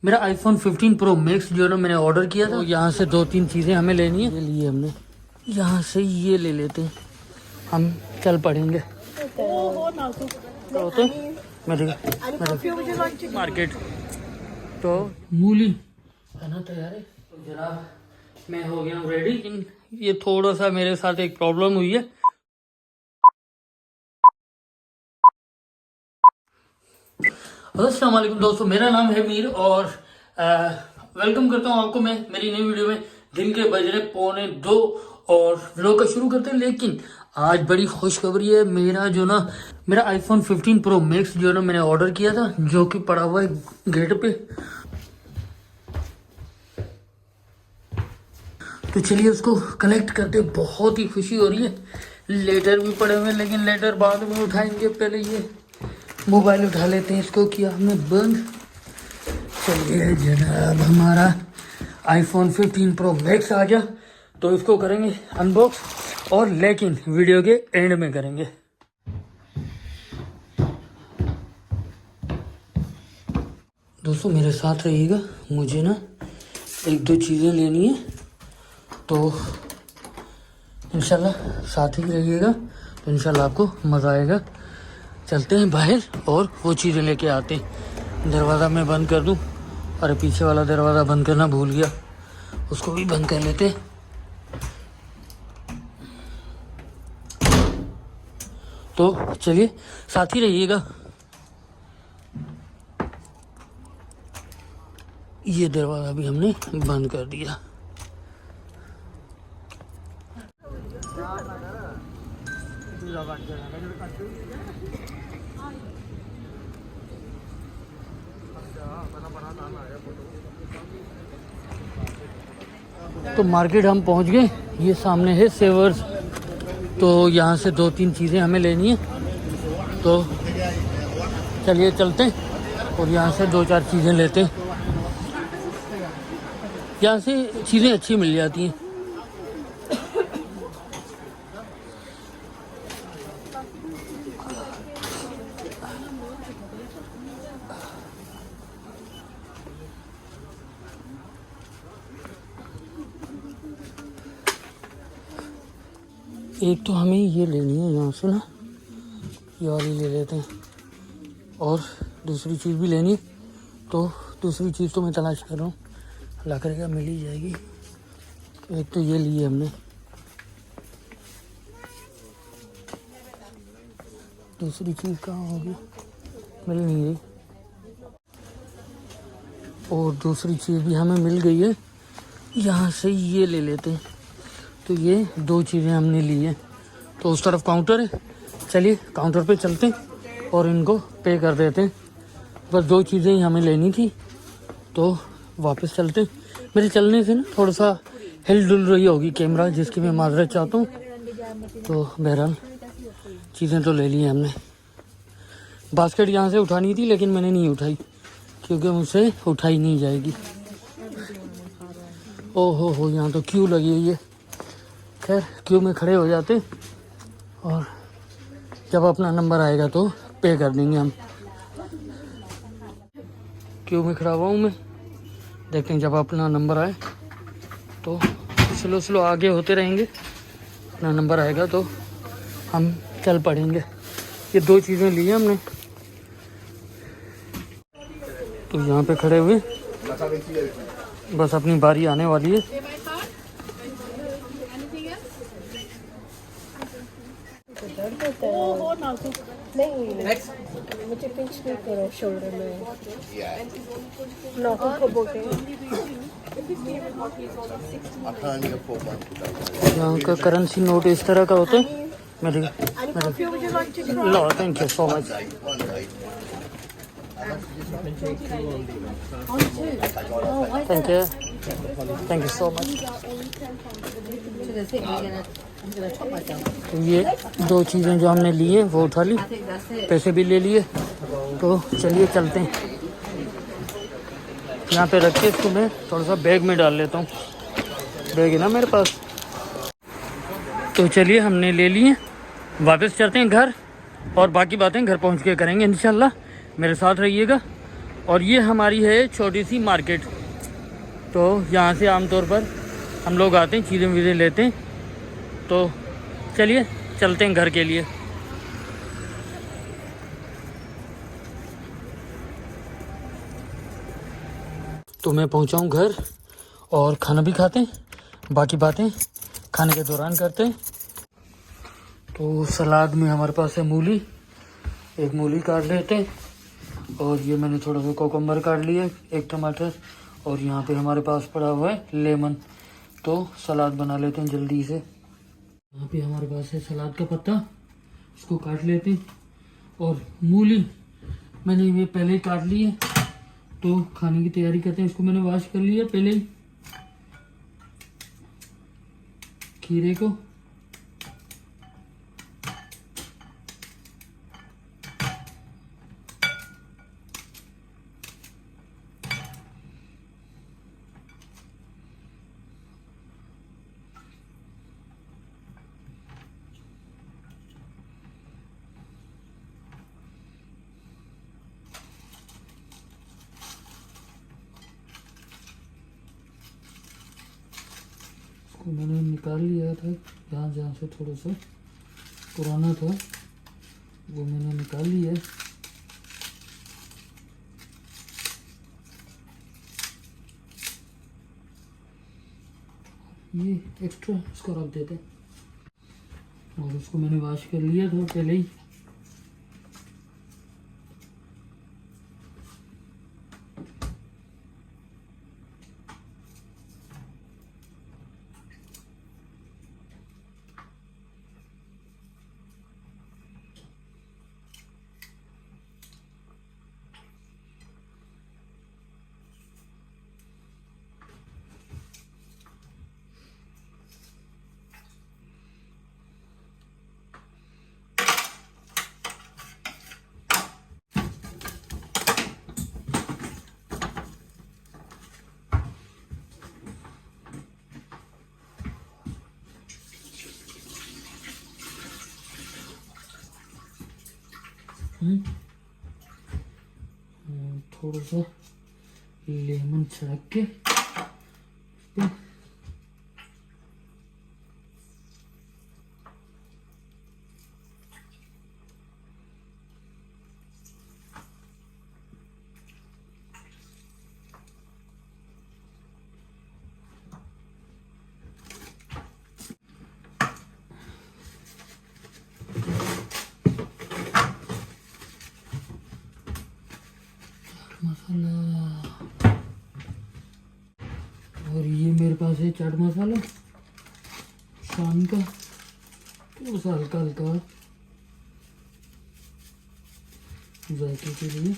मेरा iPhone 15 pro max जो है ना मैंने ऑर्डर किया था। तो यहाँ से 2-3 चीज़ें हमें लेनी है, ये लिए हमने। यहाँ से ये ले लेते हैं, हम चल पड़ेंगे। तो मेरे मार्केट तो मूली खाना तैयार है। तो जनाब मैं हो गया हूँ रेडी, लेकिन ये थोड़ा सा मेरे साथ एक प्रॉब्लम हुई है। अस्सलाम वालेकुम दोस्तों, मेरा नाम है मीर और वेलकम करता हूँ आपको मैं मेरी नई वीडियो में। दिन के बज रहे 1:45 और व्लॉग का शुरू करते हैं। लेकिन आज बड़ी खुशखबरी है, मेरा आईफोन 15 प्रो मैक्स जो है ना मैंने ऑर्डर किया था, जो कि पड़ा हुआ है गेट पे। तो चलिए उसको कलेक्ट करते, बहुत ही खुशी हो रही है। लेटर भी पड़े हुए हैं, लेकिन लेटर बाद में उठाएंगे, पहले ये मोबाइल उठा लेते हैं। इसको किया हमने बंद। चलिए जनाब, हमारा आईफोन 15 प्रो मैक्स आ गया, तो इसको करेंगे अनबॉक्स, और लेकिन वीडियो के एंड में करेंगे। दोस्तों मेरे साथ रहिएगा, मुझे ना 1-2 चीज़ें लेनी है, तो इंशाल्लाह साथ ही रहिएगा, तो इंशाल्लाह आपको मज़ा आएगा। चलते हैं बाहर और वो चीज़ें लेके आते हैं। दरवाज़ा मैं बंद कर दूं, अरे पीछे वाला दरवाज़ा बंद करना भूल गया, उसको भी बंद कर लेते हैं। तो चलिए साथ ही रहिएगा। ये दरवाज़ा भी हमने बंद कर दिया। तो मार्केट हम पहुंच गए, ये सामने है सेवर्स। तो यहाँ से 2-3 चीज़ें हमें लेनी है, तो चलिए चलते हैं और यहाँ से 2-4 चीज़ें लेते हैं। यहाँ से चीज़ें अच्छी मिल जाती हैं। एक तो हमें ये लेनी है यहाँ से ना, ये वाली ले लेते हैं, और दूसरी चीज़ भी लेनी है। तो दूसरी चीज़ तो मैं तलाश कर रहा हूँ, अल्लाह करेगा मिल ही जाएगी। एक तो ये लिए हमने, दूसरी चीज़ कहाँ होगी, मिल नहीं रही। और दूसरी चीज़ भी हमें मिल गई है, यहाँ से ये ले लेते हैं। तो ये 2 चीज़ें हमने ली हैं। तो उस तरफ काउंटर है, चलिए काउंटर पे चलते हैं और इनको पे कर देते हैं। बस 2 चीज़ें ही हमें लेनी थी, तो वापस चलते हैं। मेरे चलने से ना थोड़ा सा हिल डुल रही होगी कैमरा, जिसकी मैं माजरत चाहता हूँ। तो बहरहाल चीज़ें तो ले ली हैं हमने। बास्केट यहाँ से उठानी थी, लेकिन मैंने नहीं उठाई, क्योंकि मुझसे उठाई नहीं जाएगी। ओहो हो, यहाँ तो क्यू लगी हुई है। खैर क्यू में खड़े हो जाते, और जब अपना नंबर आएगा तो पे कर देंगे हम। क्यू में खड़ा हुआ हूँ मैं, देखते हैं जब अपना नंबर आए तो स्लो आगे होते रहेंगे। अपना नंबर आएगा तो हम चल पड़ेंगे। ये 2 चीज़ें ली हैं हमने, तो यहाँ पे खड़े हुए, बस अपनी बारी आने वाली है। मुझे पिंच नहीं करो शोल्डर में, नौकों को बोलते हैं। यहाँ का करेंसी नोट इस तरह का होता है। मेरे लो, thank you so much. Thank you so much. तो ये 2 चीज़ें जो हमने ली हैं वो उठा ली, पैसे भी ले लिए। तो चलिए चलते हैं। यहाँ पे रख के इसको मैं थोड़ा सा बैग में डाल लेता हूँ, बैग है ना मेरे पास। तो चलिए हमने ले लिए, वापस चलते हैं घर, और बाकी बातें घर पहुँच के करेंगे इंशाल्लाह। मेरे साथ रहिएगा। और ये हमारी है छोटी सी मार्केट। तो यहाँ से आमतौर पर हम लोग आते हैं, चीज़ें वीज़ें लेते हैं। तो चलिए चलते हैं घर के लिए। तो मैं पहुँचा हूँ घर और खाना भी खाते हैं, बाकी बातें खाने के दौरान करते हैं। तो सलाद में हमारे पास है मूली, एक मूली काट लेते हैं। और ये मैंने थोड़ा सा कोकम्बर काट लिया, एक टमाटर, और यहाँ पे हमारे पास पड़ा हुआ है लेमन। तो सलाद बना लेते हैं जल्दी से। यहाँ पे हमारे पास है सलाद का पत्ता, इसको काट लेते हैं। और मूली मैंने ये पहले ही काट ली है, तो खाने की तैयारी करते हैं। इसको मैंने वॉश कर लिया पहले ही। खीरे को मैंने निकाल लिया था, जहाँ जहाँ से थोड़ा सा पुराना था वो मैंने निकाल लिया। ये एक्स्ट्रा इसको रख देते हैं। और उसको मैंने वॉश कर लिया था पहले ही। थोड़ा सा लेमन छिड़क के मसाला। और ये मेरे पास है चाट मसाला शान का, तो बस हल्का हल्का जायके के लिए।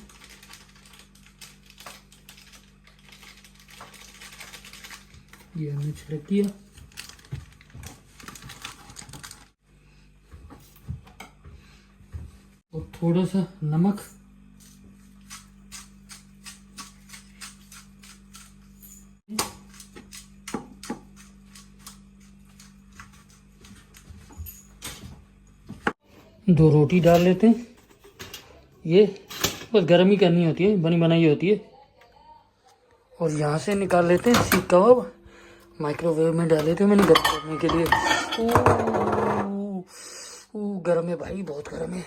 ये हमने छिड़क दिया। और थोड़ा सा नमक, दो रोटी डाल लेते हैं। ये बस गर्म ही करनी होती है, बनी बनाई होती है। और यहाँ से निकाल लेते हैं सीख कबाब, माइक्रोवेव में डाले थे मैंने गर्म करने के लिए। गर्म है भाई, बहुत गर्म है।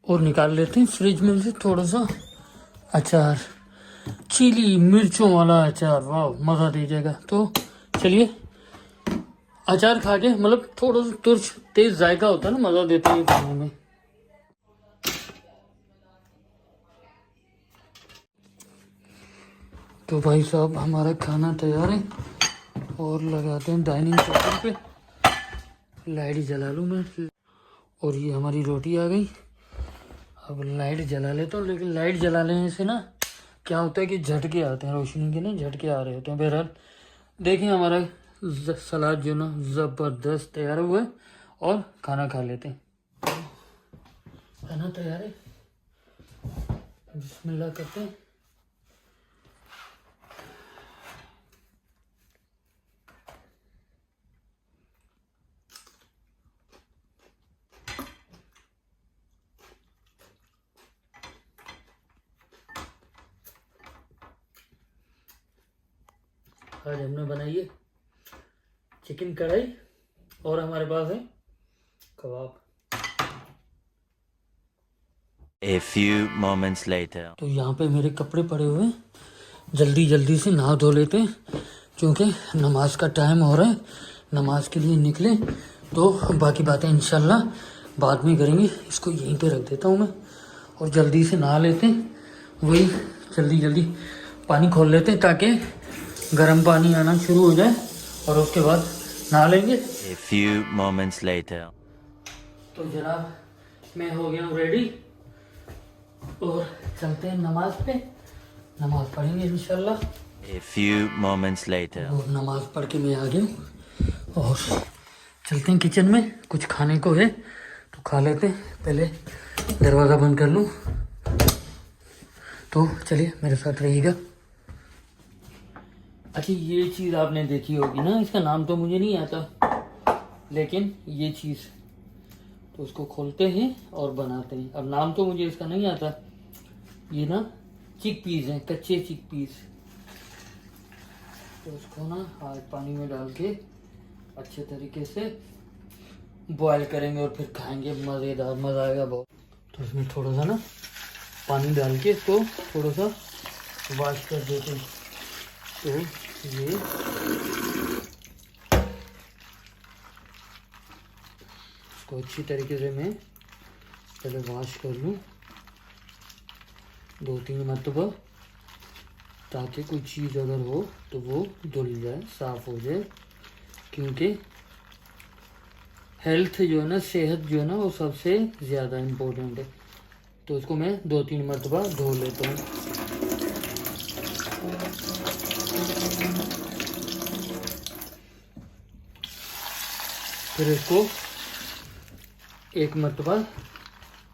और निकाल लेते हैं फ्रिज में से थोड़ा सा अचार, चिली मिर्चों वाला अचार, वाह मज़ा दे जाएगा। तो चलिए अचार खा के, मतलब थोड़ा सा तुर्च तेज जायका होता है ना, मज़ा देता है खाने में। तो भाई साहब हमारा खाना तैयार है और लगाते हैं डाइनिंग टेबल पे। लाइट जला लूँ मैं। और ये हमारी रोटी आ गई। अब लाइट जला लेता हूँ, लेकिन लाइट जला लेने से ना क्या होता है कि झटके आते हैं, रोशनी के ना झटके आ रहे होते हैं। बहरहाल देखें, हमारा सलाद जो ना ज़बरदस्त तैयार हुआ है। और खाना खा लेते हैं। खाना तैयार है, बिस्मिल्लाह करते हैं। आज हमने बनाई है चिकन कढ़ाई और हमारे पास है कबाब। A few moments later. तो यहाँ पे मेरे कपड़े पड़े हुए हैं, जल्दी जल्दी से नहा धो लेते हैं क्योंकि नमाज का टाइम हो रहा है। नमाज के लिए निकले तो बाकी बातें इंशाल्लाह बाद में करेंगे। इसको यहीं पे रख देता हूँ मैं और जल्दी से नहा लेते हैं। वही जल्दी जल्दी पानी खोल लेते हैं ताकि गर्म पानी आना शुरू हो जाए और उसके बाद नहा लेंगे। A few moments later. तो जनाब मैं हो गया हूँ रेडी और चलते हैं नमाज पे। नमाज पढ़ेंगे इंशाल्लाह। A few moments later. और नमाज पढ़ के मैं आ गया हूँ और चलते हैं किचन में। कुछ खाने को है तो खा लेते हैं। पहले दरवाज़ा बंद कर लूँ। तो चलिए मेरे साथ रहिएगा। अच्छा ये चीज़ आपने देखी होगी ना, इसका नाम तो मुझे नहीं आता, लेकिन ये चीज़ तो उसको खोलते हैं और बनाते हैं। अब नाम तो मुझे इसका नहीं आता। ये ना चिक पीस हैं, कच्चे चिक पीस। तो उसको ना आज पानी में डाल के अच्छे तरीके से बॉयल करेंगे और फिर खाएंगे। मज़ेदार, मज़ा आएगा बहुत। तो इसमें थोड़ा सा ना पानी डाल के इसको थोड़ा सा वॉश कर देते हैं। तो ये इसको अच्छी तरीके से मैं पहले वॉश कर लूँ 2-3 मरतबा, ताकि कोई चीज़ अगर हो तो वो धुल जाए, साफ़ हो जाए। क्योंकि हेल्थ जो है ना, सेहत जो है ना, वो सबसे ज़्यादा इम्पोर्टेंट है। तो इसको मैं 2-3 मरतबा धो लेता हूँ। फिर इसको 1 मरतबा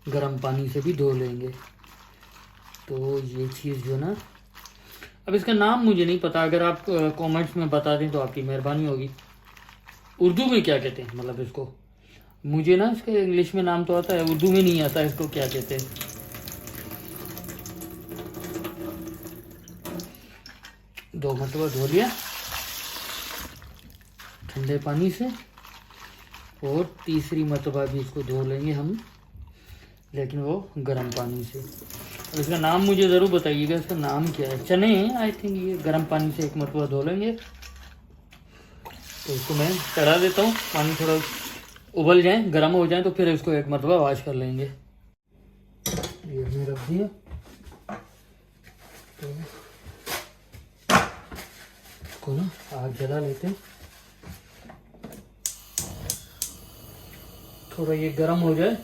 गर्म पानी से भी धो लेंगे। तो ये चीज़ जो ना, अब इसका नाम मुझे नहीं पता, अगर आप कमेंट्स में बता दें तो आपकी मेहरबानी होगी। उर्दू में क्या कहते हैं, मतलब इसको मुझे ना इसका इंग्लिश में नाम तो आता है, उर्दू में नहीं आता इसको क्या कहते हैं। दो मरतबा धो लिया ठंडे पानी से और तीसरी मरतबा भी इसको धो लेंगे हम, लेकिन वो गर्म पानी से। अब इसका नाम मुझे ज़रूर बताइएगा, इसका नाम क्या है। चने हैं आई थिंक। ये गर्म पानी से 1 मरतबा धो लेंगे। तो इसको मैं चढ़ा देता हूँ, पानी थोड़ा उबल जाए, गर्म हो जाए, तो फिर इसको 1 मरतबा वॉश कर लेंगे। ये हमने रख दिया। तो इसको ना आग जला लेते हैं, थोड़ा ये गर्म हो जाए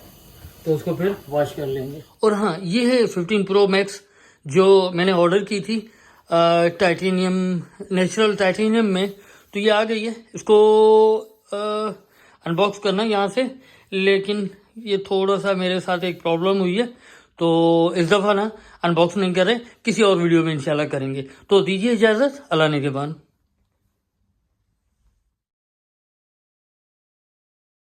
तो उसको फिर वॉश कर लेंगे। और हाँ, ये है 15 Pro Max जो मैंने ऑर्डर की थी टाइटेनियम, नेचुरल टाइटेनियम में। तो ये आ गई है। इसको अनबॉक्स करना यहाँ से, लेकिन ये थोड़ा सा मेरे साथ एक प्रॉब्लम हुई है, तो इस दफ़ा ना अनबॉक्स नहीं कर रहे, किसी और वीडियो में इंशाल्लाह करेंगे। तो दीजिए इजाज़त, अल्लाह ने के बाद।